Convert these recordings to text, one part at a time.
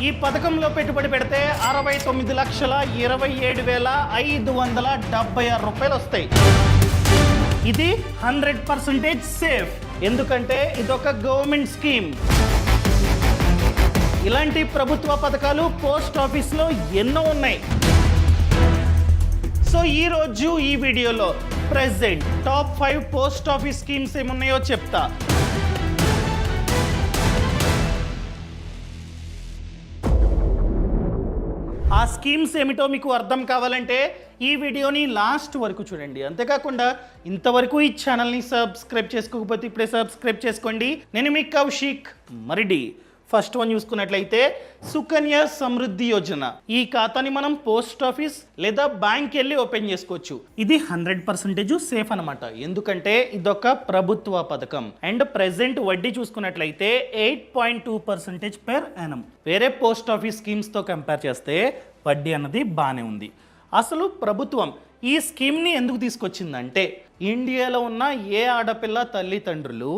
ఈ పథకంలో పెట్టుబడి పెడితే 69,27,576 రూపాయలు వస్తాయి. ఇది 100% సేఫ్, ఎందుకంటే ఇదొక గవర్నమెంట్ స్కీమ్. ఇలాంటి ప్రభుత్వ పథకాలు పోస్ట్ ఆఫీస్లో ఎన్నో ఉన్నాయి. సో ఈరోజు ఈ వీడియోలో present top 5 post office schemes ఏమున్నాయో చెప్తా. ఆ స్కీమ్స్ ఏమిటో మీకు అర్థం కావాలంటే ఈ వీడియోని లాస్ట్ వరకు చూడండి. అంతేకాకుండా ఇంతవరకు ఈ ఛానల్ని సబ్స్క్రైబ్ చేసుకోకపోతే ఇప్పుడే సబ్స్క్రైబ్ చేసుకోండి. నేను మీ కౌశిక్ మరిడి. ఫస్ట్ వన్ చూసుకున్నట్లయితే సుకన్య సమృద్ధి యోజన. ఈ ఖాతాని మనం పోస్ట్ ఆఫీస్ లేదా బ్యాంక్ వెళ్ళి ఓపెన్ చేసుకోవచ్చు. ఇది 100% సేఫ్ అనమాట, ఎందుకంటే ఇదొక ప్రభుత్వ పథకం. అండ్ ప్రెసెంట్ వడ్డీ చూసుకున్నట్లయితే 8.2% పెర్ యానం. వేరే పోస్ట్ ఆఫీస్ స్కీమ్స్తో కంపేర్ చేస్తే వడ్డీ అన్నది బాగానే ఉంది. అసలు ప్రభుత్వం ఈ స్కీమ్ని ఎందుకు తీసుకొచ్చిందంటే ఇండియాలో ఉన్న ఏ ఆడపిల్ల తల్లిదండ్రులు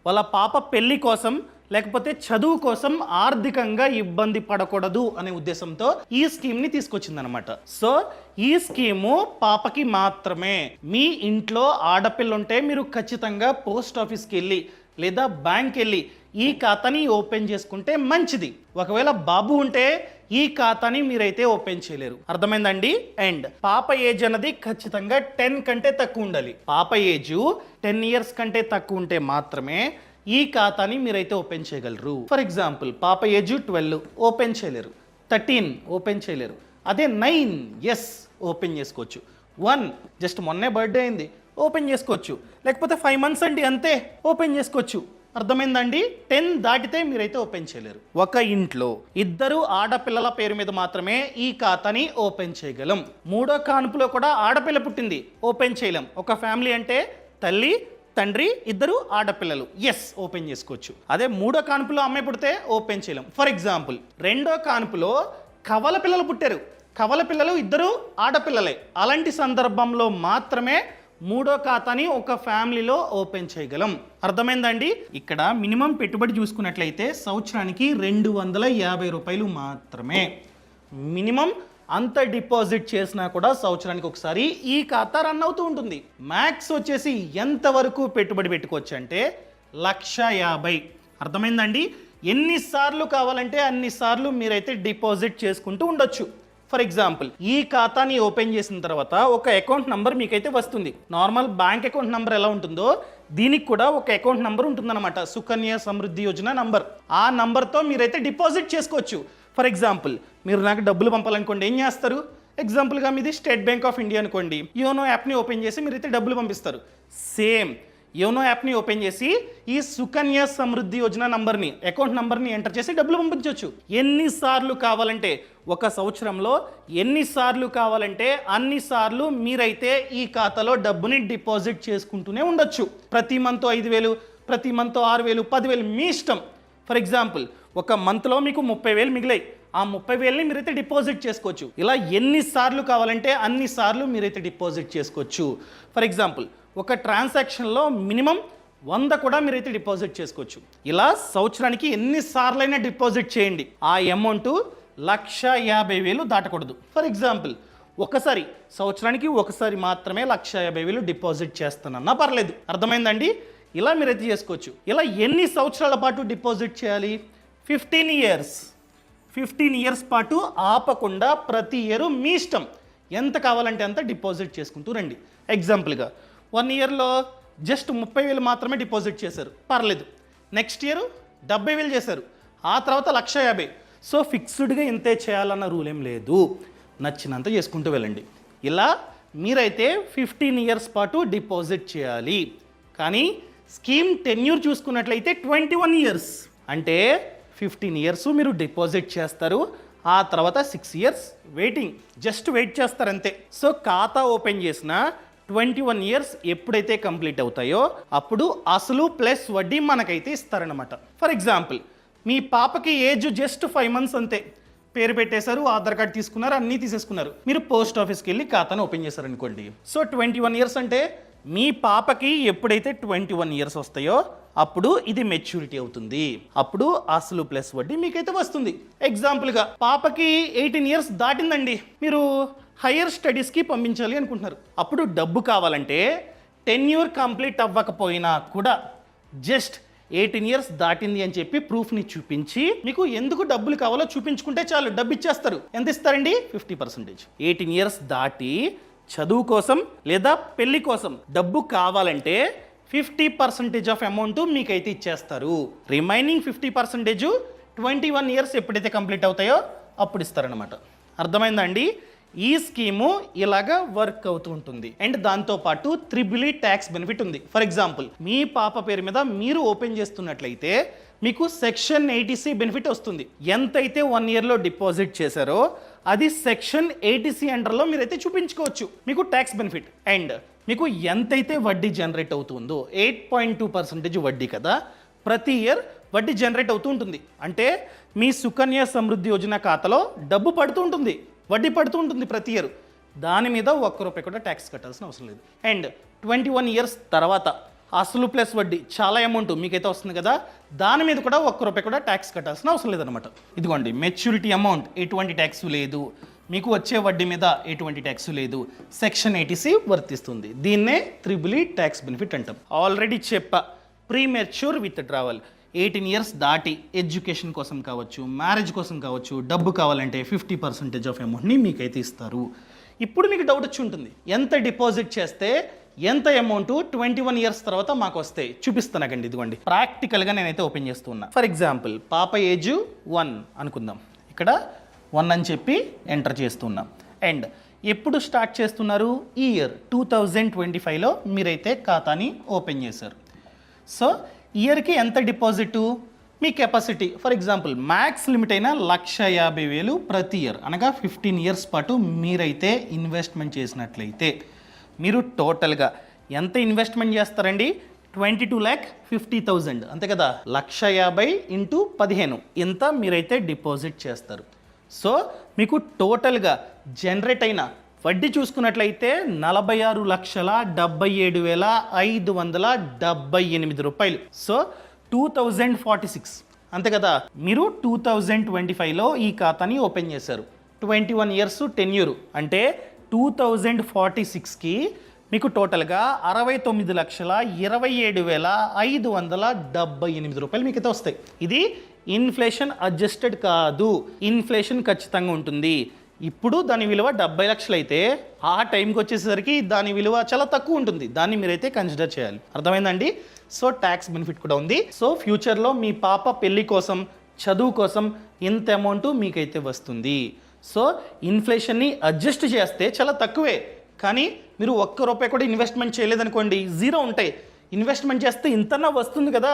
వాళ్ళ పాప పెళ్లి కోసం లేకపోతే చదువు కోసం ఆర్థికంగా ఇబ్బంది పడకూడదు అనే ఉద్దేశంతో ఈ స్కీమ్ని తీసుకొచ్చిందనమాట. సో ఈ స్కీము పాపకి మాత్రమే. మీ ఇంట్లో ఆడపిల్ల ఉంటే మీరు ఖచ్చితంగా పోస్ట్ ఆఫీస్కి వెళ్ళి లేదా బ్యాంక్ వెళ్ళి ఈ ఖాతాని ఓపెన్ చేసుకుంటే మంచిది. ఒకవేళ బాబు ఉంటే ఈ ఖాతాని మీరైతే ఓపెన్ చేయలేరు. అర్థమైందండి? అండ్ పాప ఏజ్ అన్నది ఖచ్చితంగా 10 కంటే తక్కువ ఉండాలి. పాప ఏజ్ 10 ఇయర్స్ కంటే తక్కువ ఉంటే మాత్రమే ఈ ఖాతాని మీరైతే ఓపెన్ చేయగలరు. ఫర్ ఎగ్జాంపుల్ పాప ఏజ్ 12 ఓపెన్ చేయలేరు, 13 ఓపెన్ చేయలేరు. అదే 9 ఎస్ ఓపెన్ చేసుకోవచ్చు. 1 జస్ట్ మొన్నే బర్త్డే అయింది ఓపెన్ చేసుకోవచ్చు. లేకపోతే 5 మంత్స్ అండి అంతే ఓపెన్ చేసుకోవచ్చు. అర్థమైందండి? 10 దాటితే మీరైతే ఓపెన్ చేయలేరు. ఒక ఇంట్లో 2 ఆడపిల్లల పేరు మీద మాత్రమే ఈ ఖాతాని ఓపెన్ చేయగలం. 3వ కానుపులో కూడా ఆడపిల్ల పుట్టింది ఓపెన్ చేయలేం. ఒక ఫ్యామిలీ అంటే తల్లి తండ్రి 2 ఆడపిల్లలు ఎస్ ఓపెన్ చేసుకోవచ్చు. అదే 3వ కానుపులో అమ్మాయి పుడితే ఓపెన్ చేయలేం. ఫర్ ఎగ్జాంపుల్ 2వ కానుపులో కవల పిల్లలు పుట్టారు, కవల పిల్లలు 2 ఆడపిల్లలే. అలాంటి సందర్భంలో మాత్రమే 3వ ఖాతాని ఒక ఫ్యామిలీలో ఓపెన్ చేయగలం. అర్థమైందండి? ఇక్కడ మినిమం పెట్టుబడి చూసుకున్నట్లయితే సంవత్సరానికి 250 రూపాయలు మాత్రమే మినిమం. అంత డిపాజిట్ చేసినా కూడా సంవత్సరానికి ఒకసారి ఈ ఖాతా రన్ అవుతూ ఉంటుంది. మ్యాక్స్ వచ్చేసి ఎంతవరకు పెట్టుబడి పెట్టుకోవచ్చు అంటే 1,50,000. అర్థమైందండి? ఎన్నిసార్లు కావాలంటే అన్నిసార్లు మీరైతే డిపాజిట్ చేసుకుంటూ ఉండొచ్చు. ఫర్ ఎగ్జాంపుల్ ఈ ఖాతాని ఓపెన్ చేసిన తర్వాత ఒక అకౌంట్ నంబర్ మీకైతే వస్తుంది. నార్మల్ బ్యాంక్ అకౌంట్ నంబర్ ఎలా ఉంటుందో దీనికి కూడా ఒక అకౌంట్ నంబర్ ఉంటుందన్నమాట, సుకన్య సమృద్ధి యోజన నంబర్. ఆ నంబర్తో మీరైతే డిపాజిట్ చేసుకోవచ్చు. ఫర్ ఎగ్జాంపుల్ మీరు నాకు డబ్బులు పంపాలనుకోండి, ఏం చేస్తారు? ఎగ్జాంపుల్గా మీది స్టేట్ బ్యాంక్ ఆఫ్ ఇండియా అనుకోండి. యోనో యాప్ని ఓపెన్ చేసి మీరైతే డబ్బులు పంపిస్తారు. సేమ్ యోనో యాప్ని ఓపెన్ చేసి ఈ సుకన్య సమృద్ధి యోజన నంబర్ని అకౌంట్ నంబర్ని ఎంటర్ చేసి డబ్బులు పంపించవచ్చు. ఎన్నిసార్లు కావాలంటే ఒక సంవత్సరంలో ఎన్నిసార్లు కావాలంటే అన్నిసార్లు మీరైతే ఈ ఖాతాలో డబ్బుని డిపాజిట్ చేసుకుంటూనే ఉండొచ్చు. ప్రతి మంత్ 5,000, ప్రతి మంత్ 6,000, 10,000 మీ ఇష్టం. ఫర్ ఎగ్జాంపుల్ ఒక మంత్లో మీకు 30,000 మిగిలాయి. ఆ 30,000ని మీరైతే డిపాజిట్ చేసుకోవచ్చు. ఇలా ఎన్నిసార్లు కావాలంటే అన్నిసార్లు మీరైతే డిపాజిట్ చేసుకోవచ్చు. ఫర్ ఎగ్జాంపుల్ ఒక ట్రాన్సాక్షన్లో మినిమం 100 కూడా మీరైతే డిపాజిట్ చేసుకోవచ్చు. ఇలా సంవత్సరానికి ఎన్నిసార్లైనా డిపాజిట్ చేయండి. ఆ అమౌంట్ 1,50,000 దాటకూడదు. ఫర్ ఎగ్జాంపుల్ ఒకసారి సంవత్సరానికి ఒకసారి మాత్రమే 1,50,000 డిపాజిట్ చేస్తానన్నా పర్లేదు. అర్థమైందండి? ఇలా మీరైతే చేసుకోవచ్చు. ఇలా ఎన్ని సంవత్సరాల పాటు డిపాజిట్ చేయాలి? 15 ఇయర్స్. 15 ఇయర్స్ పాటు ఆపకుండా ప్రతి ఇయర్ మీ ఇష్టం ఎంత కావాలంటే అంత డిపాజిట్ చేసుకుంటూ రండి. ఎగ్జాంపుల్గా 1 ఇయర్లో జస్ట్ 30,000 మాత్రమే డిపాజిట్ చేశారు, పర్లేదు. నెక్స్ట్ ఇయర్ 70,000 చేశారు, ఆ తర్వాత 1,50,000. సో ఫిక్స్డ్గా ఇంతే చేయాలన్న రూల్ ఏం లేదు, నచ్చినంత చేసుకుంటూ వెళ్ళండి. ఇలా మీరైతే 15 ఇయర్స్ పాటు డిపాజిట్ చేయాలి. కానీ స్కీమ్ టెన్యూర్ చూసుకున్నట్లయితే 21 ఇయర్స్. అంటే 15 ఇయర్స్ మీరు డిపాజిట్ చేస్తారు, ఆ తర్వాత 6 ఇయర్స్ వెయిటింగ్, జస్ట్ వెయిట్ చేస్తారు అంతే. సో ఖాతా ఓపెన్ చేసిన 21 ఇయర్స్ ఎప్పుడైతే కంప్లీట్ అవుతాయో అప్పుడు అసలు ప్లస్ వడ్డీ మనకైతే ఇస్తారనమాట. ఫర్ ఎగ్జాంపుల్ మీ పాపకి ఏజ్ జస్ట్ 5 మంత్స్ అంతే. పేరు పెట్టేశారు, ఆధార్ కార్డు తీసుకున్నారు, అన్నీ తీసేసుకున్నారు. మీరు పోస్ట్ ఆఫీస్కి వెళ్ళి ఖాతాను ఓపెన్ చేశారనుకోండి. సో 21 ఇయర్స్ అంటే మీ పాపకి ఎప్పుడైతే 21 ఇయర్స్ వస్తాయో అప్పుడు ఇది మెచ్యూరిటీ అవుతుంది. అప్పుడు అసలు ప్లస్ వడ్డీ మీకైతే వస్తుంది. ఎగ్జాంపుల్గా పాపకి 18 ఇయర్స్ దాటిందండి, మీరు హయ్యర్ స్టడీస్కి పంపించాలి అనుకుంటున్నారు. అప్పుడు డబ్బు కావాలంటే టెన్యూర్ కంప్లీట్ అవ్వకపోయినా కూడా జస్ట్ 18 ఇయర్స్ దాటింది అని చెప్పి ప్రూఫ్ని చూపించి మీకు ఎందుకు డబ్బులు కావాలో చూపించుకుంటే చాలు, డబ్బు ఇచ్చేస్తారు. ఎంత ఇస్తారండి? 50%. 18 ఇయర్స్ దాటి చదువు కోసం లేదా పెళ్లి కోసం డబ్బు కావాలంటే 50% ఆఫ్ అమౌంట్ మీకైతే ఇచ్చేస్తారు. రిమైనింగ్ 50% 21 ఇయర్స్ ఎప్పుడైతే కంప్లీట్ అవుతాయో అప్పుడు ఇస్తారనమాట. అర్థమైందా అండి? ఈ స్కీము ఇలాగా వర్క్ అవుతూ ఉంటుంది. అండ్ దాంతోపాటు త్రిబుల్ ట్యాక్స్ బెనిఫిట్ ఉంది. ఫర్ ఎగ్జాంపుల్ మీ పాప పేరు మీద మీరు ఓపెన్ చేస్తున్నట్లయితే మీకు సెక్షన్ 80C బెనిఫిట్ వస్తుంది. ఎంతైతే 1 ఇయర్లో డిపాజిట్ చేశారో అది సెక్షన్ 80C అండర్లో మీరైతే చూపించుకోవచ్చు మీకు ట్యాక్స్ బెనిఫిట్. అండ్ మీకు ఎంతైతే వడ్డీ జనరేట్ అవుతుందో 8.2% వడ్డీ కదా, ప్రతి ఇయర్ వడ్డీ జనరేట్ అవుతూ ఉంటుంది. అంటే మీ సుకన్య సమృద్ధి యోజన ఖాతాలో డబ్బు పడుతూ ఉంటుంది, వడ్డీ పడుతూ ఉంటుంది ప్రతి ఇయర్. దాని మీద ₹1 కూడా ట్యాక్స్ కట్టాల్సిన అవసరం లేదు. అండ్ 21 ఇయర్స్ తర్వాత అసలు ప్లస్ వడ్డీ చాలా అమౌంట్ మీకైతే వస్తుంది కదా, దాని మీద కూడా ₹1 కూడా ట్యాక్స్ కట్టాల్సిన అవసరం లేదనమాట. ఇదిగోండి మెచ్యూరిటీ అమౌంట్ ఎటువంటి ట్యాక్స్ లేదు, మీకు వచ్చే వడ్డీ మీద ఎటువంటి ట్యాక్స్ లేదు, సెక్షన్ 80C వర్తిస్తుంది. దీన్నే త్రిబుల్ ట్యాక్స్ బెనిఫిట్ అంటాం. ఆల్రెడీ చెప్పా, ప్రీ మెచ్యూర్ విత్ డ్రావల్ 18 ఇయర్స్ దాటి ఎడ్యుకేషన్ కోసం కావచ్చు, మ్యారేజ్ కోసం కావచ్చు, డబ్బు కావాలంటే 50% ఆఫ్ అమౌంట్ని మీకైతే ఇస్తారు. ఇప్పుడు మీకు డౌట్ వచ్చి ఉంటుంది, ఎంత డిపాజిట్ చేస్తే ఎంత అమౌంట్ 21 ఇయర్స్ తర్వాత మాకు వస్తాయి? చూపిస్తానండి. ఇదిగోండి ప్రాక్టికల్గా నేనైతే ఓపెన్ చేస్తూ ఉన్నా. ఫర్ ఎగ్జాంపుల్ పాప ఏజ్ 1 అనుకుందాం. ఇక్కడ 1 అని చెప్పి ఎంటర్ చేస్తున్నాం. అండ్ ఎప్పుడు స్టార్ట్ చేస్తున్నారు? ఈ ఇయర్ 2025లో మీరైతే ఖాతాని ఓపెన్ చేశారు. సో ఇయర్కి ఎంత deposit? Me capacity for example max limit అయిన 1,50,000 ప్రతి ఇయర్, అనగా 15 ఇయర్స్ పాటు మీరైతే ఇన్వెస్ట్మెంట్ చేసినట్లయితే మీరు టోటల్గా ఎంత ఇన్వెస్ట్మెంట్ చేస్తారండి? 22,50,000 అంతే కదా. 1,50,000 × 15 ఇంత మీరైతే డిపాజిట్ చేస్తారు. సో మీకు టోటల్గా జనరేట్ అయిన వడ్డీ చూసుకున్నట్లయితే ₹46,77,578. సో 2046 అంతే కదా. మీరు 2025లో ఈ ఖాతాని ఓపెన్ చేశారు. 21 ఇయర్స్ టెన్యూర్ అంటే 2046కి మీకు టోటల్గా ₹69,27,578 మీకైతే వస్తాయి. ఇది ఇన్ఫ్లేషన్ అడ్జస్టెడ్ కాదు, ఇన్ఫ్లేషన్ ఖచ్చితంగా ఉంటుంది. ఇప్పుడు దాని విలువ 70 లక్షలు అయితే ఆ టైంకి వచ్చేసరికి దాని విలువ చాలా తక్కువ ఉంటుంది. దాన్ని మీరైతే కన్సిడర్ చేయాలి. అర్థమైందండి? సో ట్యాక్స్ బెనిఫిట్ కూడా ఉంది. సో ఫ్యూచర్లో మీ పాప పెళ్లి కోసం, చదువు కోసం ఇంత అమౌంట్ మీకైతే వస్తుంది. సో ఇన్ఫ్లేషన్ని అడ్జస్ట్ చేస్తే చాలా తక్కువే, కానీ మీరు ₹1 కూడా ఇన్వెస్ట్మెంట్ చేయలేదనుకోండి, జీరో ఉంటాయి. ఇన్వెస్ట్మెంట్ చేస్తే ఇంతనా వస్తుంది కదా,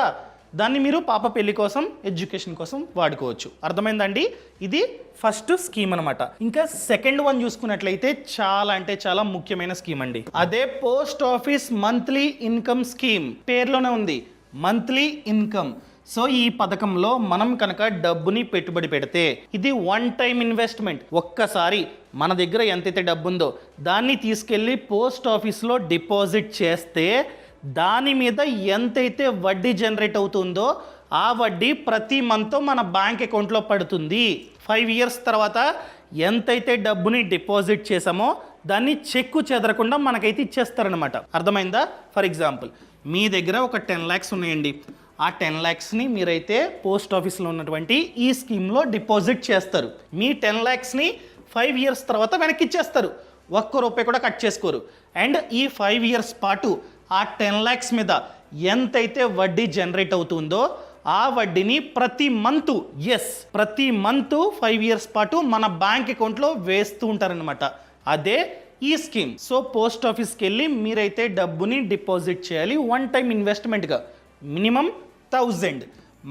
దాన్ని మీరు పాప పెళ్లి కోసం, ఎడ్యుకేషన్ కోసం వాడుకోవచ్చు. అర్థమైందండి? ఇది ఫస్ట్ స్కీమ్ అనమాట. ఇంకా సెకండ్ వన్ చూసుకున్నట్లయితే చాలా అంటే చాలా ముఖ్యమైన స్కీమ్ అండి. అదే post office monthly income scheme. పేర్లోనే ఉంది మంత్లీ ఇన్కమ్. సో ఈ పథకంలో మనం కనుక డబ్బుని పెట్టుబడి పెడితే ఇది 1 టైం ఇన్వెస్ట్మెంట్. ఒక్కసారి మన దగ్గర ఎంతైతే డబ్బు ఉందో దాన్ని తీసుకెళ్ళి పోస్ట్ ఆఫీస్లో డిపాజిట్ చేస్తే దాని మీద ఎంతైతే వడ్డీ జనరేట్ అవుతుందో ఆ వడ్డీ ప్రతి మంత్ మన బ్యాంక్ అకౌంట్లో పడుతుంది. 5 ఇయర్స్ తర్వాత ఎంతైతే డబ్బుని డిపాజిట్ చేసామో దాన్ని చెక్కు చెదరకుండా మనకైతే ఇచ్చేస్తారనమాట. అర్థమైందా? ఫర్ ఎగ్జాంపుల్ మీ దగ్గర ఒక 10 lakhs ఉన్నాయండి. ఆ 10 lakhsని మీరైతే పోస్ట్ ఆఫీస్లో ఉన్నటువంటి ఈ స్కీమ్లో డిపాజిట్ చేస్తారు. మీ 10 lakhsని 5 ఇయర్స్ తర్వాత వెనక్కి ఇచ్చేస్తారు. ₹1 కూడా కట్ చేసుకోరు. అండ్ ఈ 5 ఇయర్స్ పాటు ఆ 10 lakhs మీద ఎంతైతే వడ్డీ జనరేట్ అవుతుందో ఆ వడ్డీని ప్రతి మంత్ 5 ఇయర్స్ పాటు మన బ్యాంక్ అకౌంట్లో వేస్తూ ఉంటారనమాట. అదే ఈ స్కీమ్. సో పోస్ట్ ఆఫీస్కి వెళ్ళి మీరైతే డబ్బుని డిపాజిట్ చేయాలి 1 టైం ఇన్వెస్ట్మెంట్గా. మినిమం 1000.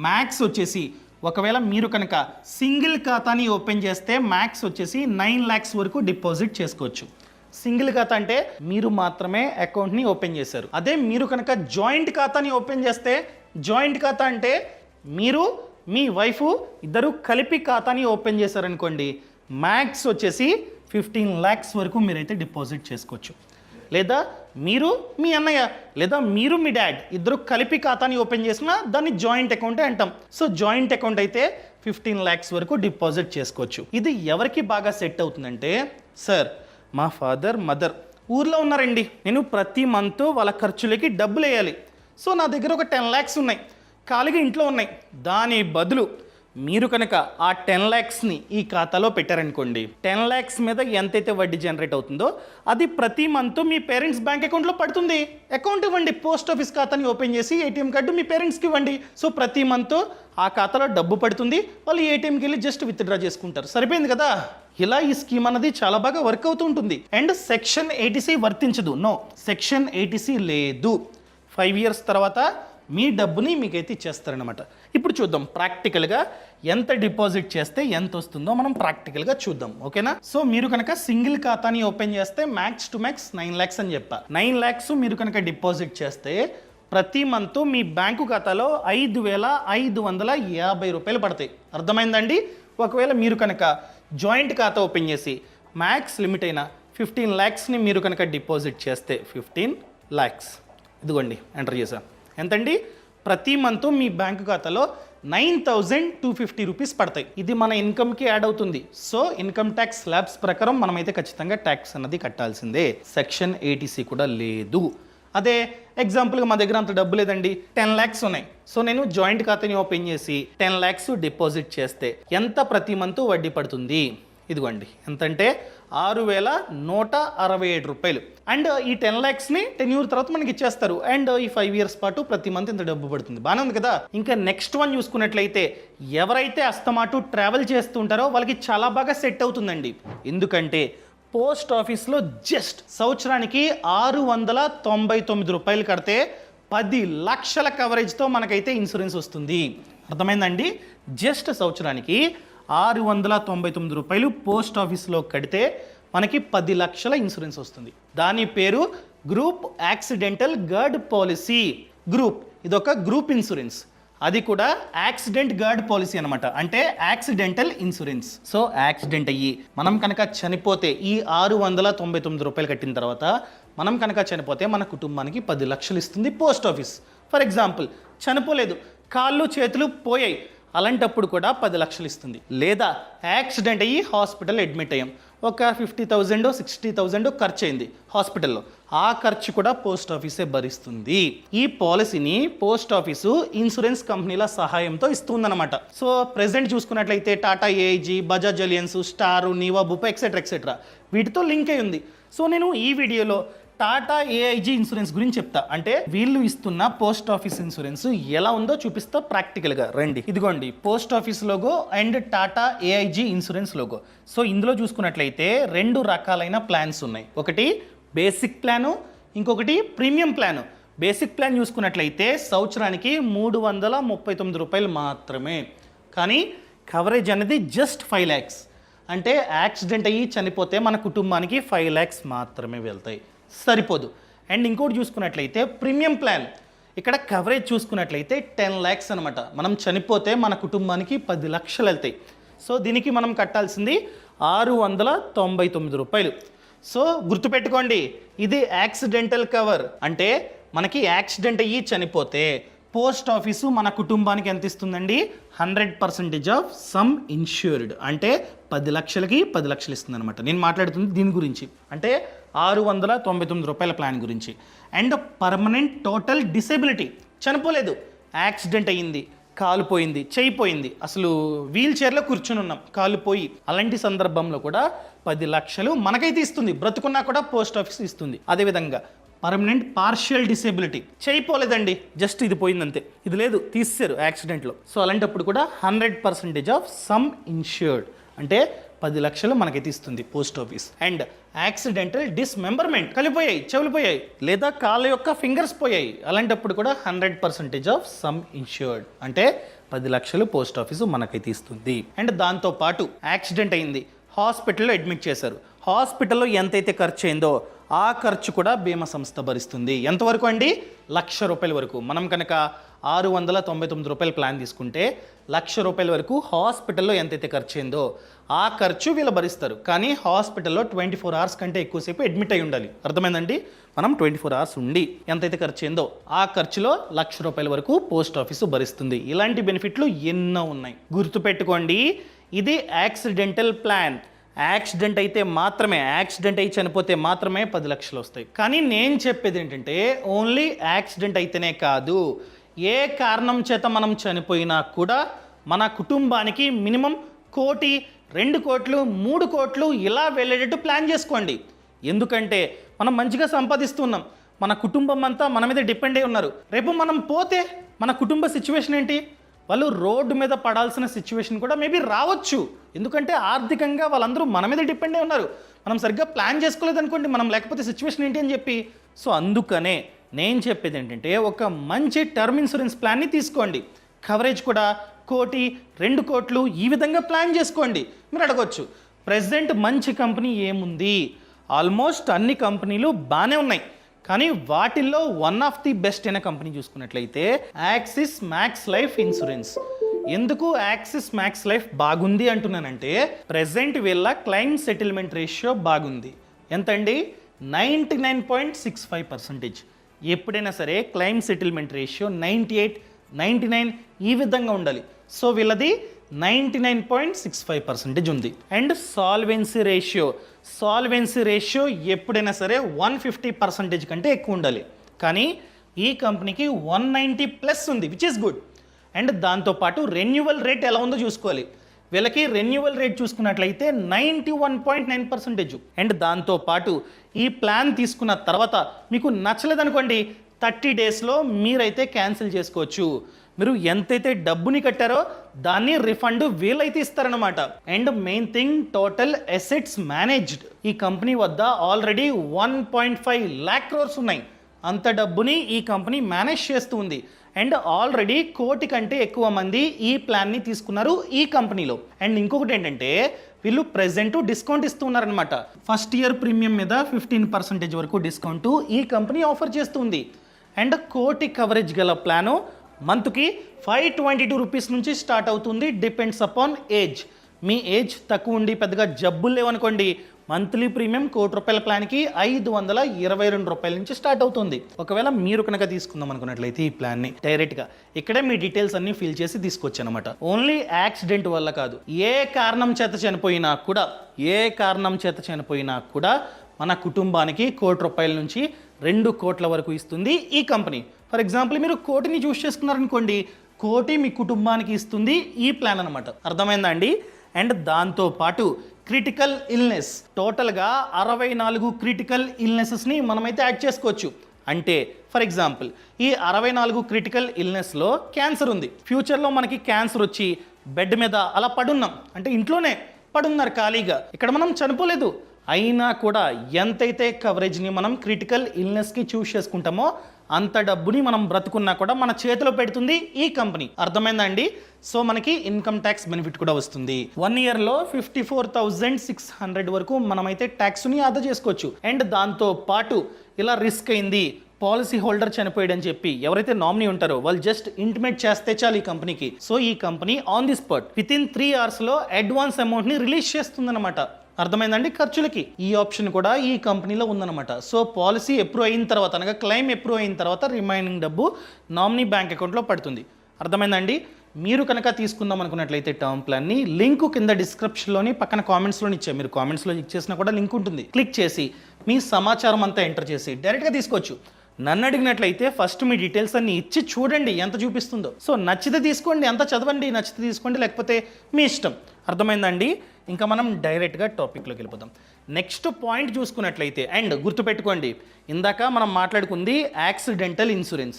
మ్యాక్స్ వచ్చేసి ఒకవేళ మీరు కనుక సింగిల్ ఖాతాని ఓపెన్ చేస్తే మ్యాక్స్ వచ్చేసి 9 lakhs వరకు డిపాజిట్ చేసుకోవచ్చు. సింగిల్ ఖాతా అంటే మీరు మాత్రమే అకౌంట్ని ఓపెన్ చేశారు. అదే మీరు కనుక జాయింట్ ఖాతాని ఓపెన్ చేస్తే, జాయింట్ ఖాతా అంటే మీరు మీ వైఫ్ ఇద్దరు కలిపి ఖాతాని ఓపెన్ చేశారనుకోండి, మ్యాక్స్ వచ్చేసి 15 lakhs వరకు మీరైతే డిపాజిట్ చేసుకోవచ్చు. లేదా మీరు మీ అన్నయ్య లేదా మీరు మీ డాడ్ ఇద్దరు కలిపి ఖాతాని ఓపెన్ చేసినా దాన్ని జాయింట్ అకౌంటే అంటాం. సో జాయింట్ అకౌంట్ అయితే 15 lakhs వరకు డిపాజిట్ చేసుకోవచ్చు. ఇది ఎవరికి బాగా సెట్ అవుతుందంటే, సార్ మా ఫాదర్ మదర్ ఊర్లో ఉన్నారండి, నేను ప్రతి మంత్ వాళ్ళ ఖర్చులకి డబ్బులు వేయాలి. సో నా దగ్గర ఒక 10 lakhs ఉన్నాయి, ఖాళీగా ఇంట్లో ఉన్నాయి. దాని బదులు మీరు కనుక ఆ 10 lakhsని ఈ ఖాతాలో పెట్టారనుకోండి, 10 lakhs మీద ఎంతైతే వడ్డీ జనరేట్ అవుతుందో అది ప్రతి మంత్ మీ పేరెంట్స్ బ్యాంక్ అకౌంట్లో పడుతుంది. అకౌంట్ ఇవ్వండి, పోస్ట్ ఆఫీస్ ఖాతాని ఓపెన్ చేసి ఏటీఎం కార్డు మీ పేరెంట్స్కి ఇవ్వండి. సో ప్రతి మంత్ ఆ ఖాతాలో డబ్బు పడుతుంది, వాళ్ళు ఏటీఎంకి వెళ్ళి జస్ట్ విత్డ్రా చేసుకుంటారు. సరిపోయింది కదా. ఇలా ఈ స్కీమ్ అన్నది చాలా బాగా వర్క్ అవుతూ ఉంటుంది. అండ్ సెక్షన్ 80C వర్తించదు. నో, సెక్షన్ 80C లేదు. 5 years తర్వాత మీ డబ్బుని మీకైతే ఇచ్చేస్తారనమాట. ఇప్పుడు చూద్దాం ప్రాక్టికల్గా ఎంత డిపాజిట్ చేస్తే ఎంత వస్తుందో మనం ప్రాక్టికల్గా చూద్దాం. ఓకేనా? సో మీరు కనుక సింగిల్ ఖాతాని ఓపెన్ చేస్తే మ్యాక్స్ టు మ్యాక్స్ 9 lakhs అని చెప్పా. 9 lakhs మీరు కనుక డిపాజిట్ చేస్తే ప్రతి మంత్ మీ బ్యాంకు ఖాతాలో 5,550 రూపాయలు పడతాయి. అర్థమైందండి? ఒకవేళ మీరు కనుక జాయింట్ ఖాతా ఓపెన్ చేసి మ్యాక్స్ లిమిట్ అయిన 15 lakhsని మీరు కనుక డిపాజిట్ చేస్తే 15 lakhs ఇదిగోండి ఎంటర్ చేశాను. ఎంతండి? ప్రతి మంత్ మీ బ్యాంకు ఖాతాలో 9,250 రూపీస్ పడతాయి. ఇది మన ఇన్కమ్కి యాడ్ అవుతుంది. సో ఇన్కమ్ ట్యాక్స్ స్లాబ్స్ ప్రకారం మనమైతే ఖచ్చితంగా ట్యాక్స్ అన్నది కట్టాల్సిందే. సెక్షన్ 80C కూడా లేదు. అదే ఎగ్జాంపుల్గా మా దగ్గర అంత డబ్బు లేదండి, 10 lakhs ఉన్నాయి. సో నేను జాయింట్ ఖాతాని ఓపెన్ చేసి 10 lakhs డిపాజిట్ చేస్తే ఎంత ప్రతి మంత్ వడ్డీ పడుతుంది? ఇదిగోండి ఎంతంటే 6,167 రూపాయలు. అండ్ ఈ 10 lakhsని 10 years తర్వాత మనకి ఇచ్చేస్తారు. అండ్ ఈ 5 years పాటు ప్రతి మంత్ ఇంత డబ్బు పడుతుంది. బాగానే ఉంది కదా. ఇంకా నెక్స్ట్ వన్ చూసుకున్నట్లయితే ఎవరైతే అస్తమాటు ట్రావెల్ చేస్తుంటారో వాళ్ళకి చాలా బాగా సెట్ అవుతుందండి. ఎందుకంటే పోస్ట్ ఆఫీస్లో జస్ట్ సంవత్సరానికి 699 రూపాయలు కడితే 10 లక్షల కవరేజ్తో మనకైతే ఇన్సూరెన్స్ వస్తుంది. అర్థమైందండి? జస్ట్ సంవత్సరానికి 699 రూపాయలు పోస్ట్ ఆఫీస్లో కడితే మనకి 10 లక్షల ఇన్సూరెన్స్ వస్తుంది. దాని పేరు group accidental guard policy. Group ఇదొక గ్రూప్ ఇన్సూరెన్స్, అది కూడా యాక్సిడెంట్ గార్డ్ పాలసీ అనమాట. అంటే యాక్సిడెంటల్ ఇన్సూరెన్స్. సో యాక్సిడెంట్ అయ్యి మనం కనుక చనిపోతే ఈ 699 రూపాయలు కట్టిన తర్వాత మనం కనుక చనిపోతే మన కుటుంబానికి 10 లక్షలు ఇస్తుంది పోస్ట్ ఆఫీస్. ఫర్ ఎగ్జాంపుల్ చనిపోలేదు, కాళ్ళు చేతులు పోయాయి, అలాంటప్పుడు కూడా 10 లక్షలు ఇస్తుంది. లేదా యాక్సిడెంట్ అయ్యి హాస్పిటల్ అడ్మిట్ అయ్యాం, ఒక 50,000 60,000 ఖర్చు అయింది హాస్పిటల్లో, ఆ ఖర్చు కూడా పోస్ట్ ఆఫీసే భరిస్తుంది. ఈ పాలసీని పోస్ట్ ఆఫీసు ఇన్సూరెన్స్ కంపెనీల సహాయంతో ఇస్తుందన్నమాట. సో ప్రెసెంట్ చూసుకున్నట్లయితే Tata AIG, Bajaj Allianz, star, Niva, Bupa etcetera వీటితో లింక్ అయి ఉంది. సో నేను ఈ వీడియోలో టాటా ఏఐజీ ఇన్సూరెన్స్ గురించి చెప్తా. అంటే వీళ్ళు ఇస్తున్న పోస్ట్ ఆఫీస్ ఇన్సూరెన్స్ ఎలా ఉందో చూపిస్తా ప్రాక్టికల్గా. రండి, ఇదిగోండి post office logo and Tata AIG insurance logo. So ఇందులో చూసుకున్నట్లయితే 2 రకాలైన ప్లాన్స్ ఉన్నాయి. ఒకటి బేసిక్ ప్లాను, ఇంకొకటి ప్రీమియం ప్లాను. బేసిక్ ప్లాన్ చూసుకున్నట్లయితే సంవత్సరానికి 339 రూపాయలు మాత్రమే, కానీ కవరేజ్ అనేది జస్ట్ 5 lakhs. అంటే యాక్సిడెంట్ అయ్యి చనిపోతే మన కుటుంబానికి 5 lakhs మాత్రమే వెళ్తాయి, సరిపోదు. అండ్ ఇంకోటి చూసుకున్నట్లయితే ప్రీమియం ప్లాన్, ఇక్కడ కవరేజ్ చూసుకున్నట్లయితే 10 lakhs అనమాట. మనం చనిపోతే మన కుటుంబానికి 10 లక్షలు వెళ్తాయి. సో దీనికి మనం కట్టాల్సింది 699 రూపాయలు. సో గుర్తుపెట్టుకోండి, ఇది యాక్సిడెంటల్ కవర్. అంటే మనకి యాక్సిడెంట్ అయ్యి చనిపోతే పోస్ట్ ఆఫీసు మన కుటుంబానికి ఎంత ఇస్తుందండి? 100% ఆఫ్ సమ్ ఇన్ష్యూర్డ్. అంటే 10 లక్షలకి 10 లక్షలు ఇస్తుంది అనమాట. నేను మాట్లాడుతుంది దీని గురించి, అంటే 699 రూపాయల ప్లాన్ గురించి. అండ్ పర్మనెంట్ టోటల్ డిసేబిలిటీ, చనిపోలేదు, యాక్సిడెంట్ అయ్యింది, కాలు పోయింది, చెయ్యి పోయింది, అసలు వీల్ చైర్లో కూర్చుని ఉన్నాం, కాలు పోయి, అలాంటి సందర్భంలో కూడా 10 లక్షలు మనకైతే ఇస్తుంది. బ్రతుకున్నా కూడా పోస్ట్ ఆఫీస్ ఇస్తుంది. అదేవిధంగా పర్మనెంట్ పార్షియల్ డిసేబిలిటీ, చేయపోలేదండి, జస్ట్ ఇది పోయిందంతే, ఇది లేదు, తీసేశారు యాక్సిడెంట్లో. సో అలాంటప్పుడు కూడా 100% ఆఫ్ సమ్ ఇన్ష్యూర్డ్, అంటే 10 లక్షలు మనకైతే ఇస్తుంది పోస్ట్ ఆఫీస్. అండ్ యాక్సిడెంటల్ డిస్మెంబర్మెంట్, కలిపోయాయి, చెవులు పోయాయి, లేదా కాళ్ళ యొక్క ఫింగర్స్ పోయాయి, అలాంటప్పుడు కూడా 100% ఆఫ్ సమ్ ఇన్ష్యూర్డ్, అంటే 10 లక్షలు పోస్ట్ ఆఫీసు మనకైతే ఇస్తుంది. అండ్ దాంతోపాటు యాక్సిడెంట్ అయింది, హాస్పిటల్లో అడ్మిట్ చేశారు, హాస్పిటల్లో ఎంతైతే ఖర్చు అయిందో ఆ ఖర్చు కూడా బీమా సంస్థ భరిస్తుంది. ఎంతవరకు అండి? 1,00,000 రూపాయల వరకు. మనం కనుక రూపాయల ప్లాన్ తీసుకుంటే ₹1,00,000 వరకు హాస్పిటల్లో ఎంతైతే ఖర్చు అయిందో ఆ ఖర్చు వీళ్ళు భరిస్తారు. కానీ హాస్పిటల్లో 24 అవర్స్ కంటే ఎక్కువసేపు అడ్మిట్ అయి ఉండాలి. అర్థమైందండి? మనం 24 అవర్స్ ఉండి ఎంతైతే ఖర్చు అయిందో ఆ ఖర్చులో ₹1,00,000 వరకు పోస్ట్ ఆఫీసు భరిస్తుంది. ఇలాంటి బెనిఫిట్లు ఎన్నో ఉన్నాయి. గుర్తుపెట్టుకోండి, ఇది యాక్సిడెంటల్ ప్లాన్. యాక్సిడెంట్ అయితే మాత్రమే, యాక్సిడెంట్ అయి చనిపోతే మాత్రమే 10 లక్షలు వస్తాయి. కానీ నేను చెప్పేది ఏంటంటే ఓన్లీ యాక్సిడెంట్ అయితేనే కాదు, ఏ కారణం చేత మనం చనిపోయినా కూడా మన కుటుంబానికి మినిమం 1 కోటి, 2 కోట్లు, 3 కోట్లు ఇలా వెళ్ళేటట్టు ప్లాన్ చేసుకోండి. ఎందుకంటే మనం మంచిగా సంపాదిస్తున్నాం, మన కుటుంబం అంతా మన మీద డిపెండ్ అయి ఉన్నారు. రేపు మనం పోతే మన కుటుంబ సిచ్యువేషన్ ఏంటి? వాళ్ళు రోడ్డు మీద పడాల్సిన సిచ్యువేషన్ కూడా మేబీ రావచ్చు. ఎందుకంటే ఆర్థికంగా వాళ్ళందరూ మన మీద డిపెండ్ అయి ఉన్నారు. మనం సరిగ్గా ప్లాన్ చేసుకోలేదు అనుకోండి, మనం లేకపోతే సిచ్యువేషన్ ఏంటి అని చెప్పి. సో అందుకనే నేను చెప్పేది ఏంటంటే ఒక మంచి టర్మ్ ఇన్సూరెన్స్ ప్లాన్ని తీసుకోండి. కవరేజ్ కూడా 1 కోటి, 2 కోట్లు ఈ విధంగా ప్లాన్ చేసుకోండి. మీరు అడగొచ్చు, ప్రెసెంట్ మంచి కంపెనీ ఏముంది? ఆల్మోస్ట్ అన్ని కంపెనీలు బాగానే ఉన్నాయి. కానీ వాటిల్లో వన్ ఆఫ్ ది బెస్ట్ అయిన కంపెనీ చూసుకున్నట్లయితే యాక్సిస్ మ్యాక్స్ లైఫ్ ఇన్సూరెన్స్. ఎందుకు యాక్సిస్ మ్యాక్స్ లైఫ్ బాగుంది అంటున్నానంటే ప్రెసెంట్ వీళ్ళ క్లైమ్ సెటిల్మెంట్ రేషియో బాగుంది. ఎంతండి? 99.65%. ఎప్పుడైనా సరే క్లైమ్ సెటిల్మెంట్ రేషియో 98, 99 ఈ విధంగా ఉండాలి. సో వీళ్ళది 99.65% ఉంది. అండ్ సాల్వెన్సీ రేషియో ఎప్పుడైనా సరే 150% కంటే ఎక్కువ ఉండాలి. కానీ ఈ కంపెనీకి 190+ ఉంది, విచ్ ఈస్ గుడ్. అండ్ దాంతోపాటు రెన్యువల్ రేట్ ఎలా ఉందో చూసుకోవాలి. వీళ్ళకి రెన్యువల్ రేట్ చూసుకున్నట్లయితే 91.9%. అండ్ దాంతోపాటు ఈ ప్లాన్ తీసుకున్న తర్వాత మీకు నచ్చలేదనుకోండి 30 డేస్లో మీరైతే క్యాన్సిల్ చేసుకోవచ్చు. మీరు ఎంతైతే డబ్బుని కట్టారో దాన్ని రిఫండ్ వీలైతే ఇస్తారనమాట. And main thing, total assets managed. ఈ కంపెనీ వద్ద ఆల్రెడీ 1.5 lakh crores ఉన్నాయి. అంత డబ్బుని ఈ కంపెనీ మేనేజ్ చేస్తూ ఉంది. అండ్ ఆల్రెడీ 1 కోటి కంటే ఎక్కువ మంది ఈ ప్లాన్ని తీసుకున్నారు ఈ కంపెనీలో. అండ్ ఇంకొకటి ఏంటంటే వీళ్ళు ప్రెజెంట్ డిస్కౌంట్ ఇస్తూ ఉన్నారనమాట. ఫస్ట్ ఇయర్ ప్రీమియం మీద 15% వరకు డిస్కౌంట్ ఈ కంపెనీ ఆఫర్ చేస్తుంది. అండ్ 1 కోటి కవరేజ్ గల ప్లాను మంత్కి 522 రూపీస్ నుంచి స్టార్ట్ అవుతుంది. Depends upon age. మీ ఏజ్ తక్కువ ఉండి పెద్దగా జబ్బులు లేవనుకోండి, మంత్లీ ప్రీమియం 1 కోటి రూపాయల ప్లాన్కి 522 రూపాయల నుంచి స్టార్ట్ అవుతుంది. ఒకవేళ మీరు కనుక తీసుకుందాం అనుకున్నట్లయితే ఈ ప్లాన్ని డైరెక్ట్గా ఇక్కడే మీ డీటెయిల్స్ అన్ని ఫిల్ చేసి తీసుకొచ్చి అనమాట. ఓన్లీ యాక్సిడెంట్ వల్ల కాదు, ఏ కారణం చేత చనిపోయినా కూడా మన కుటుంబానికి 1 కోటి రూపాయల నుంచి 2 కోట్ల వరకు ఇస్తుంది ఈ కంపెనీ. ఫర్ ఎగ్జాంపుల్ మీరు 1 కోటిని చూస్ చేసుకున్నారనుకోండి, 1 కోటి మీ కుటుంబానికి ఇస్తుంది ఈ ప్లాన్ అనమాట. అర్థమైందా అండి? అండ్ దాంతోపాటు క్రిటికల్ ఇల్నెస్, టోటల్గా 64 క్రిటికల్ ఇల్నెసెస్ని మనమైతే యాడ్ చేసుకోవచ్చు. అంటే ఫర్ ఎగ్జాంపుల్ ఈ 64 క్రిటికల్ ఇల్నెస్లో క్యాన్సర్ ఉంది. ఫ్యూచర్లో మనకి క్యాన్సర్ వచ్చి బెడ్ మీద అలా పడున్నాం, అంటే ఇంట్లోనే పడున్నారు ఖాళీగా, ఇక్కడ మనం చనిపోలేదు, అయినా కూడా ఎంతైతే కవరేజ్ని మనం క్రిటికల్ ఇల్నెస్కి చూస్ చేసుకుంటామో అంత డబ్బుని మనం బ్రతుకున్నా కూడా మన చేతిలో పెడుతుంది ఈ కంపెనీ. అర్థమైందా అండి? సో మనకి ఇన్కమ్ ట్యాక్స్ బెనిఫిట్ కూడా వస్తుంది. 1 ఇయర్లో 54,600 వరకు మనమైతే ట్యాక్స్ని ఆదా చేసుకోవచ్చు. అండ్ దాంతో పాటు ఇలా రిస్క్ అయింది, పాలసీ హోల్డర్ చనిపోయాడని చెప్పి ఎవరైతే నామినీ ఉంటారో వాళ్ళు జస్ట్ ఇంటిమేట్ చేస్తే చాలు ఈ కంపెనీకి. సో ఈ company on the spot within 3 అవర్స్లో అడ్వాన్స్ అమౌంట్ని రిలీజ్ చేస్తుందన్నమాట. అర్థమైందండి? ఖర్చులకి ఈ ఆప్షన్ కూడా ఈ కంపెనీలో ఉందన్నమాట. సో పాలసీ అప్రూవ్ అయిన తర్వాత, అనగా క్లెయిమ్ అప్రూవ్ అయిన తర్వాత రిమైనింగ్ డబ్బు నామినీ బ్యాంక్ అకౌంట్లో పడుతుంది. అర్థమైందండి? మీరు కనుక తీసుకుందాం అనుకున్నట్లయితే టర్మ్ ప్లాన్ని లింక్ కింద డిస్క్రిప్షన్లోని పక్కన కామెంట్స్లోని ఇచ్చే, మీరు కామెంట్స్లో ఇచ్చేసినా కూడా లింక్ ఉంటుంది. క్లిక్ చేసి మీ సమాచారం అంతా ఎంటర్ చేసి డైరెక్ట్గా తీసుకోవచ్చు. నన్ను అడిగినట్లయితే ఫస్ట్ మీ డీటెయిల్స్ అన్ని ఇచ్చి చూడండి ఎంత చూపిస్తుందో. సో నచ్చితే తీసుకోండి, ఎంత చదవండి, నచ్చితే తీసుకోండి, లేకపోతే మీ ఇష్టం. అర్థమైందండి? ఇంకా మనం డైరెక్ట్గా టాపిక్లోకి వెళ్ళిపోదాం. నెక్స్ట్ పాయింట్ చూసుకున్నట్లయితే, అండ్ గుర్తుపెట్టుకోండి, ఇందాక మనం మాట్లాడుకుంది యాక్సిడెంటల్ ఇన్సూరెన్స్.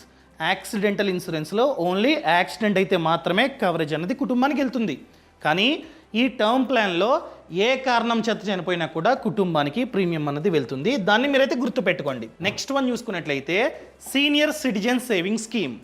యాక్సిడెంటల్ ఇన్సూరెన్స్లో ఓన్లీ యాక్సిడెంట్ అయితే మాత్రమే కవరేజ్ అనేది కుటుంబానికి వెళ్తుంది. కానీ ఈ టర్మ్ ప్లాన్లో ఏ కారణం చేత చనిపోయినా కూడా కుటుంబానికి ప్రీమియం అన్నది వెళ్తుంది. దాన్ని మీరైతే గుర్తుపెట్టుకోండి. నెక్స్ట్ వన్ చూసుకున్నట్లయితే సీనియర్ సిటిజన్ సేవింగ్ స్కీమ్.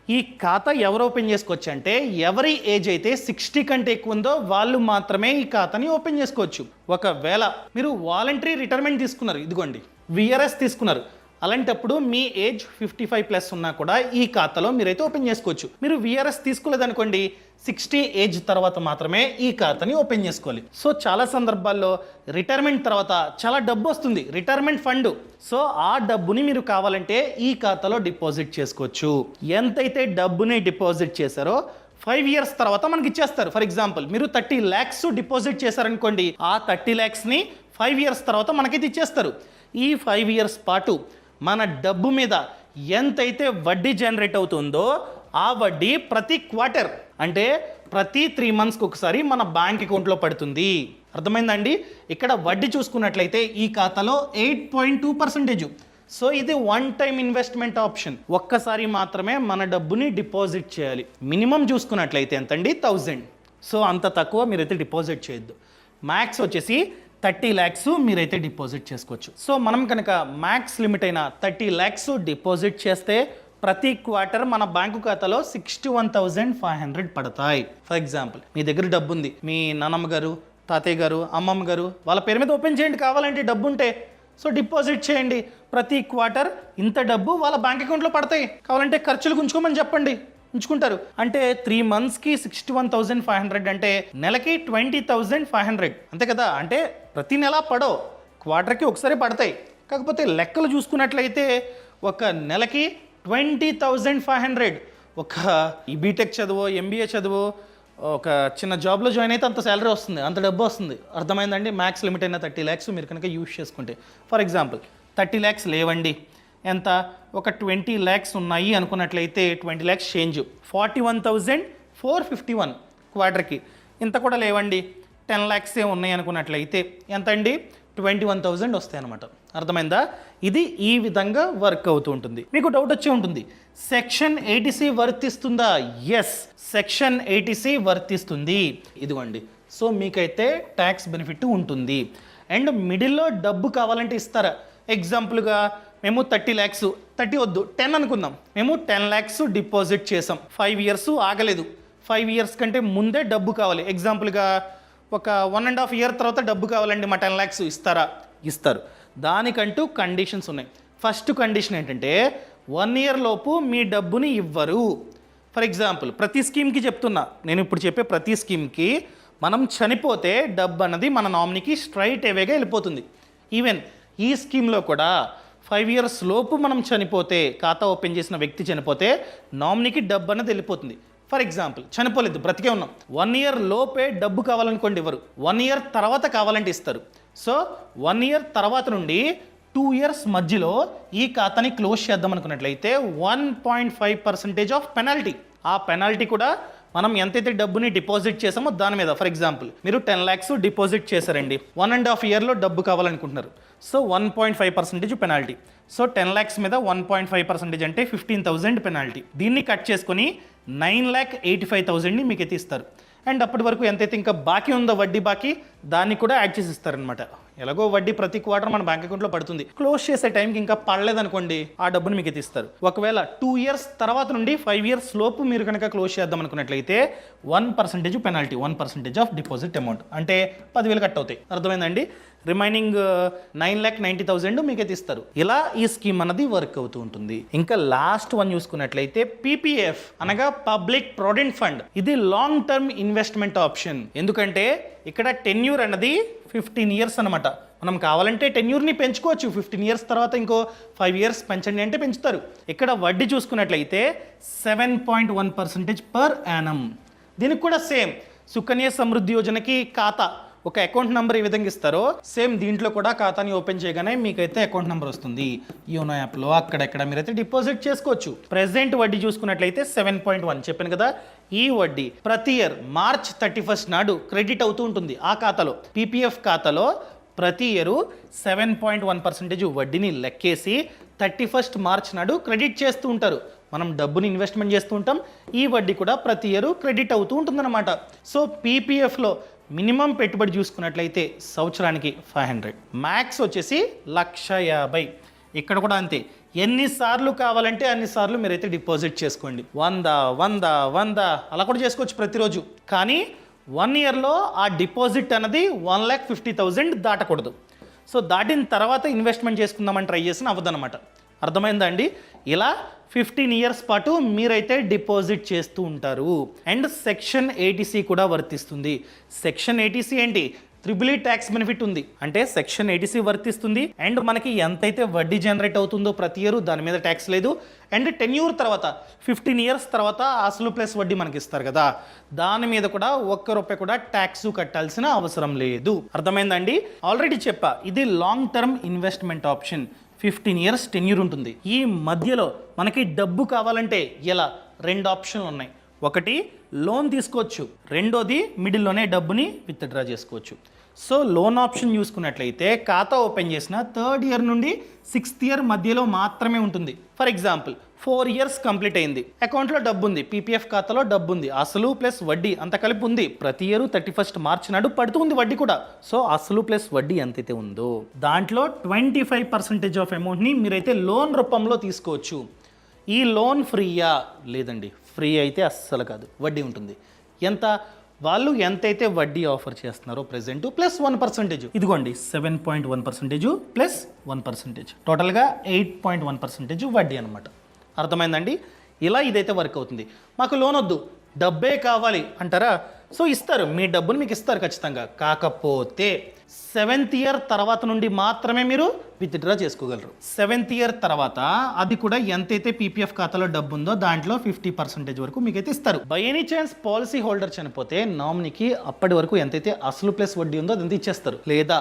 ఈ ఖాతా ఎవరు ఓపెన్ చేసుకోవచ్చు అంటే ఎవరి ఏజ్ అయితే 60 కంటే ఎక్కువ ఉందో వాళ్ళు మాత్రమే ఈ ఖాతాని ఓపెన్ చేసుకోవచ్చు. ఒకవేళ మీరు వాలంటరీ రిటైర్మెంట్ తీసుకున్నారు, ఇదిగోండి VRS తీసుకున్నారు, అలాంటప్పుడు మీ ఏజ్ 55+ ఉన్నా కూడా ఈ ఖాతాలో మీరైతే ఓపెన్ చేసుకోవచ్చు. మీరు విఆర్ఎస్ తీసుకోలేదనుకోండి 60 ఏజ్ తర్వాత మాత్రమే ఈ ఖాతాని ఓపెన్ చేసుకోవాలి. సో చాలా సందర్భాల్లో రిటైర్మెంట్ తర్వాత చాలా డబ్బు వస్తుంది, రిటైర్మెంట్ ఫండ్. సో ఆ డబ్బుని మీరు కావాలంటే ఈ ఖాతాలో డిపాజిట్ చేసుకోవచ్చు. ఎంతైతే డబ్బుని డిపాజిట్ చేశారో 5 ఇయర్స్ తర్వాత మనకి ఇచ్చేస్తారు. ఫర్ ఎగ్జాంపుల్ మీరు 30 lakhs డిపాజిట్ చేశారనుకోండి, ఆ 30 lakhsని 5 ఇయర్స్ తర్వాత మనకైతే ఇచ్చేస్తారు. ఈ 5 ఇయర్స్ పాటు మన డబ్బు మీద ఎంతైతే వడ్డీ జనరేట్ అవుతుందో ఆ వడ్డీ ప్రతి క్వార్టర్ అంటే ప్రతి 3 monthsకి ఒకసారి మన బ్యాంక్ అకౌంట్లో పడుతుంది. అర్థమైందండి? ఇక్కడ వడ్డీ చూసుకున్నట్లయితే ఈ ఖాతాలో 8.2%. సో ఇది వన్ టైం ఇన్వెస్ట్మెంట్ ఆప్షన్. ఒక్కసారి మాత్రమే మన డబ్బుని డిపాజిట్ చేయాలి. మినిమం చూసుకున్నట్లయితే ఎంతండి? 1000. సో అంత తక్కువ మీరైతే డిపాజిట్ చేయొద్దు. మ్యాక్స్ వచ్చేసి 30 lakhs మీరైతే డిపాజిట్ చేసుకోవచ్చు. సో మనం కనుక మ్యాక్స్ లిమిట్ అయిన 30 lakhs డిపాజిట్ చేస్తే ప్రతి క్వార్టర్ మన బ్యాంకు ఖాతాలో 61,500 పడతాయి. ఫర్ ఎగ్జాంపుల్ మీ దగ్గర డబ్బు ఉంది, మీ నాన్నమ్మ గారు, తాతయ్య గారు, అమ్మమ్మ గారు వాళ్ళ పేరు మీద ఓపెన్ చేయండి కావాలంటే డబ్బు ఉంటే. సో డిపాజిట్ చేయండి. ప్రతి క్వార్టర్ ఇంత డబ్బు వాళ్ళ బ్యాంక్ అకౌంట్లో పడతాయి. కావాలంటే ఖర్చులు ఉంచుకోమని చెప్పండి, ఉంచుకుంటారు. అంటే 3 monthsకి 61,500 అంటే నెలకి 20,500 అంతే కదా. అంటే ప్రతి నెల పడవు, క్వార్టర్కి ఒకసారి పడతాయి. కాకపోతే లెక్కలు చూసుకున్నట్లయితే ఒక నెలకి 20,500. ఒక ఈ బీటెక్ చదువు, ఎంబీఏ చదువు, ఒక చిన్న జాబ్లో జాయిన్ అయితే అంత శాలరీ వస్తుంది, అంత డబ్బు వస్తుంది. అర్థమైందండి? మ్యాక్స్ లిమిట్ అయిన 30 lakhs మీరు కనుక యూజ్ చేసుకుంటే. ఫర్ ఎగ్జాంపుల్ 30 lakhs లేవండి, ఎంత ఒక 20 lakhs ఉన్నాయి అనుకున్నట్లయితే 20 lakhs చేంజ్ 41,451 క్వార్టర్కి. ఇంత కూడా లేవండి, 10 lakhs ఉన్నాయి అనుకున్నట్లయితే ఎంత అండి? 21,000 వస్తాయి అనమాట. అర్థమైందా? ఇది ఈ విధంగా వర్క్ అవుతూ ఉంటుంది. మీకు డౌట్ వచ్చే ఉంటుంది, సెక్షన్ 80C వర్తిస్తుందా? ఎస్, సెక్షన్ 80C వర్తిస్తుంది. ఇదిగోండి. సో మీకైతే ట్యాక్స్ బెనిఫిట్ ఉంటుంది. అండ్ మిడిల్లో డబ్బు కావాలంటే ఇస్తారా? ఎగ్జాంపుల్గా మేము 30 lakhs, 30 వద్దు 10 అనుకుందాం, మేము 10 lakhs డిపాజిట్ చేసాం. 5 years ఆగలేదు, 5 years కంటే ముందే డబ్బు కావాలి. ఎగ్జాంపుల్గా ఒక 1.5 year తర్వాత డబ్బు కావాలండి మా 10 lakhs ఇస్తారా? ఇస్తారు. దానికంటూ కండిషన్స్ ఉన్నాయి. ఫస్ట్ కండిషన్ ఏంటంటే 1 year లోపు మీ డబ్బుని ఇవ్వరు. ఫర్ ఎగ్జాంపుల్ ప్రతి స్కీమ్కి చెప్తున్నా, నేను ఇప్పుడు చెప్పే ప్రతి స్కీమ్కి మనం చనిపోతే డబ్బు అన్నది మన నామినీకి స్ట్రైట్ అవేగా వెళ్ళిపోతుంది. ఈవెన్ ఈ స్కీమ్లో కూడా 5 years లోపు మనం చనిపోతే, ఖాతా ఓపెన్ చేసిన వ్యక్తి చనిపోతే నామినీకి డబ్బు అన్నది వెళ్ళిపోతుంది. ఫర్ ఎగ్జాంపుల్ చనిపోలేదు, బ్రతికే ఉన్నాం, 1 year లోపే డబ్బు కావాలనుకోండి ఇవ్వరు, 1 year తర్వాత కావాలంటే ఇస్తారు. సో 1 year తర్వాత నుండి 2 years మధ్యలో ఈ ఖాతాని క్లోజ్ చేద్దాం అనుకున్నట్లయితే 1.5% ఆఫ్ పెనాల్టీ. ఆ పెనాల్టీ కూడా మనం ఎంతైతే డబ్బుని డిపాజిట్ చేసామో దాని మీద. ఫర్ ఎగ్జాంపుల్ మీరు 10 lakhs డిపాజిట్ చేశారండి, 1.5 yearలో డబ్బు కావాలనుకుంటున్నారు. So 1.5% penalty. సో 10 lakhs మీద 1.5% అంటే 15,000 పెనాల్టీ. దీన్ని కట్ చేసుకొని 9,85,000ని మీకు అయితే ఇస్తారు. అండ్ అప్పటి వరకు ఎంతైతే ఇంకా బాకీ ఉందో వడ్డీ బాకీ, దాన్ని కూడా యాడ్ చేసి ఇస్తారనమాట. ఎలాగో వడ్డీ ప్రతి క్వార్టర్ మన బ్యాంక్ అకౌంట్లో పడుతుంది. క్లోజ్ చేసే టైంకి ఇంకా పడలేదనుకోండి, ఆ డబ్బుని మీకు ఇస్తారు. ఒకవేళ 2 years తర్వాత నుండి 5 years లోపు మీరు కనుక క్లోజ్ చేద్దాం అనుకున్నట్లయితే 1% పెనాల్టీ, 1% ఆఫ్ డిపాజిట్ అమౌంట్ అంటే 10,000 కట్ అవుతాయి. అర్థమైందండి? రిమైనింగ్ 9,90,000 మీకైతే ఇస్తారు. ఇలా ఈ స్కీమ్ అన్నది వర్క్ అవుతూ ఉంటుంది. ఇంకా లాస్ట్ వన్ చూసుకున్నట్లయితే పీపీఎఫ్ అనగా పబ్లిక్ ప్రావిడెంట్ ఫండ్. ఇది లాంగ్ టర్మ్ ఇన్వెస్ట్మెంట్ ఆప్షన్. ఎందుకంటే ఇక్కడ టెన్యూర్ అన్నది 15 years అనమాట. మనం కావాలంటే టెన్యూర్ని పెంచుకోవచ్చు. 15 years తర్వాత ఇంకో 5 years పెంచండి అంటే పెంచుతారు. ఇక్కడ వడ్డీ చూసుకున్నట్లయితే 7.1% పర్ యానం. దీనికి కూడా సేమ్ సుకన్య సమృద్ధి యోజనకి ఖాతా ఒక అకౌంట్ నెంబర్ ఏ విధంగా ఇస్తారో సేమ్ దీంట్లో కూడా ఖాతాని ఓపెన్ చేయగానే మీకైతే అకౌంట్ నెంబర్ వస్తుంది. యోనో యాప్లో అక్కడెక్కడ మీరైతే డిపాజిట్ చేసుకోవచ్చు. ప్రెసెంట్ వడ్డీ చూసుకున్నట్లయితే 7.1 చెప్పాను కదా. ఈ వడ్డీ ప్రతి ఇయర్ March 31st నాడు క్రెడిట్ అవుతూ ఉంటుంది ఆ ఖాతాలో. పీపీఎఫ్ ఖాతాలో ప్రతి ఇయర్ 7.1% వడ్డీని లెక్కేసి 31st March నాడు క్రెడిట్ చేస్తూ ఉంటారు. మనం డబ్బుని ఇన్వెస్ట్మెంట్ చేస్తూ ఉంటాం, ఈ వడ్డీ కూడా ప్రతి ఇయర్ క్రెడిట్ అవుతూ ఉంటుందన్నమాట. సో పీపీఎఫ్లో మినిమం పెట్టుబడి చూసుకున్నట్లయితే సంవత్సరానికి 500, మ్యాక్స్ వచ్చేసి 150. ఇక్కడ కూడా అంతే, ఎన్నిసార్లు కావాలంటే అన్నిసార్లు మీరైతే డిపాజిట్ చేసుకోండి. 100 అలా కూడా చేసుకోవచ్చు ప్రతిరోజు. కానీ 1 yearలో ఆ డిపాజిట్ అన్నది 1,50,000 దాటకూడదు. సో దాటిన తర్వాత ఇన్వెస్ట్మెంట్ చేసుకుందామని ట్రై చేసిన అవ్వదన్నమాట. అర్థమైందా అండి? ఇలా 15 ఇయర్స్ పాటు మీరైతే డిపాజిట్ చేస్తూ ఉంటారు. అండ్ సెక్షన్ 80C కూడా వర్తిస్తుంది. సెక్షన్ 80C ఏంటి? త్రిబుల్ ట్యాక్స్ బెనిఫిట్ ఉంది. అంటే సెక్షన్ 80C వర్తిస్తుంది. అండ్ మనకి ఎంతైతే వడ్డీ జనరేట్ అవుతుందో ప్రతి ఇయర్ దాని మీద ట్యాక్స్ లేదు. అండ్ 10 ఇయర్ తర్వాత 15 ఇయర్స్ తర్వాత అసలు ప్లస్ వడ్డీ మనకి ఇస్తారు కదా, దాని మీద కూడా ₹1 కూడా ట్యాక్స్ కట్టాల్సిన అవసరం లేదు. అర్థమైందండి? ఆల్రెడీ చెప్పా, ఇది long term investment option. 15 years tenure ఉంటుంది. ఈ మధ్యలో మనకి డబ్బు కావాలంటే ఎలా? 2 ఆప్షన్లు ఉన్నాయి. ఒకటి లోన్ తీసుకోవచ్చు, రెండోది మిడిల్లోనే డబ్బుని విత్డ్రా చేసుకోవచ్చు. సో లోన్ ఆప్షన్ చూసుకున్నట్లయితే ఖాతా ఓపెన్ చేసిన 3rd ఇయర్ నుండి 6th ఇయర్ మధ్యలో మాత్రమే ఉంటుంది. ఫర్ ఎగ్జాంపుల్ 4 ఇయర్స్ కంప్లీట్ అయింది, అకౌంట్లో డబ్బు ఉంది, పీపీఎఫ్ ఖాతాలో డబ్బు ఉంది, అసలు ప్లస్ వడ్డీ అంత కలిపి ఉంది. ప్రతి ఇయర్ 31st మార్చ్ నాడు పడుతుంది వడ్డీ కూడా. సో అసలు ప్లస్ వడ్డీ ఎంతైతే ఉందో దాంట్లో 25% ఆఫ్ అమౌంట్ని మీరైతే లోన్ రూపంలో తీసుకోవచ్చు. ఈ లోన్ ఫ్రీయా? లేదండి, ఫ్రీ అయితే అస్సలు కాదు, వడ్డీ ఉంటుంది. ఎంత? వాళ్ళు ఎంతైతే వడ్డీ ఆఫర్ చేస్తున్నారో ప్రెజెంట్ ప్లస్ 1%. ఇదిగోండి 7.1% ప్లస్ 1%, టోటల్గా 8.1% వడ్డీ అనమాట. అర్థమైందండి? ఇలా ఇదైతే వర్క్ అవుతుంది. మాకు లోన్ వద్దు, డబ్బే కావాలి అంటారా? సో ఇస్తారు, మీ డబ్బును మీకు ఇస్తారు ఖచ్చితంగా. కాకపోతే 7th ఇయర్ తర్వాత నుండి మాత్రమే మీరు విత్డ్రా చేసుకోగలరు. 7th ఇయర్ తర్వాత అది కూడా ఎంతైతే పీపీఎఫ్ ఖాతాలో డబ్బు ఉందో దాంట్లో 50% వరకు మీకైతే ఇస్తారు. By any chance policy holder చనిపోతే నామినీకి అప్పటి వరకు ఎంతైతే అసలు ప్లస్ వడ్డీ ఉందో అదంతా ఇచ్చేస్తారు. లేదా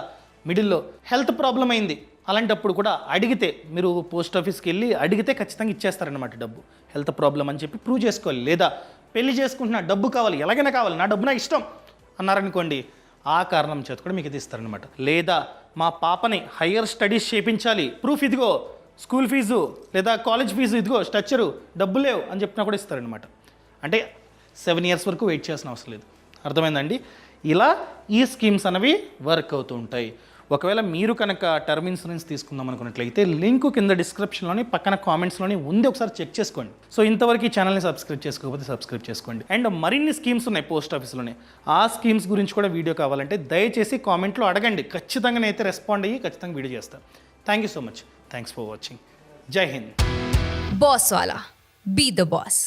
మిడిల్లో హెల్త్ ప్రాబ్లం అయింది, అలాంటప్పుడు కూడా అడిగితే, మీరు పోస్ట్ ఆఫీస్కి వెళ్ళి అడిగితే ఖచ్చితంగా ఇచ్చేస్తారనమాట డబ్బు. హెల్త్ ప్రాబ్లం అని చెప్పి ప్రూవ్ చేసుకోవాలి. లేదా పెళ్లి చేసుకుంటున్నా, డబ్బు కావాలి, ఎలాగైనా కావాలి, నా డబ్బు నాకు ఇష్టం అన్నారనుకోండి, ఆ కారణం చేత కూడా మీకు ఇది ఇస్తారనమాట. లేదా మా పాపని హయ్యర్ స్టడీస్ చేయించాలి, ప్రూఫ్ ఇదిగో, స్కూల్ ఫీజు లేదా కాలేజ్ ఫీజు ఇదిగో, స్ట్రక్చరు, డబ్బు లేవు అని చెప్పినా కూడా ఇస్తారనమాట. అంటే 7 ఇయర్స్ వరకు వెయిట్ చేయాల్సిన అవసరం లేదు. అర్థమైందండి? ఇలా ఈ స్కీమ్స్ అనేవి వర్క్ అవుతూ ఉంటాయి. ఒకవేళ మీరు కనుక టర్మ్ ఇన్సూరెన్స్ తీసుకుందాం అనుకున్నట్లయితే లింక్ కింద డిస్క్రిప్షన్లోని పక్కన కామెంట్స్లోని ఉంది, ఒకసారి చెక్ చేసుకోండి. సో ఇంతవరకు ఈ ఛానల్ని సబ్స్క్రైబ్ చేసుకోకపోతే సబ్స్క్రైబ్ చేసుకోండి. అండ్ మరిన్ని స్కీమ్స్ ఉన్నాయి పోస్ట్ ఆఫీస్లోనే, ఆ స్కీమ్స్ గురించి కూడా వీడియో కావాలంటే దయచేసి కామెంట్లో అడగండి. ఖచ్చితంగా నేనైతే రెస్పాండ్ అయ్యి ఖచ్చితంగా వీడియో చేస్తాను. Thank you so much. Thanks for watching. జై Hind. Boss Wala. Be the boss.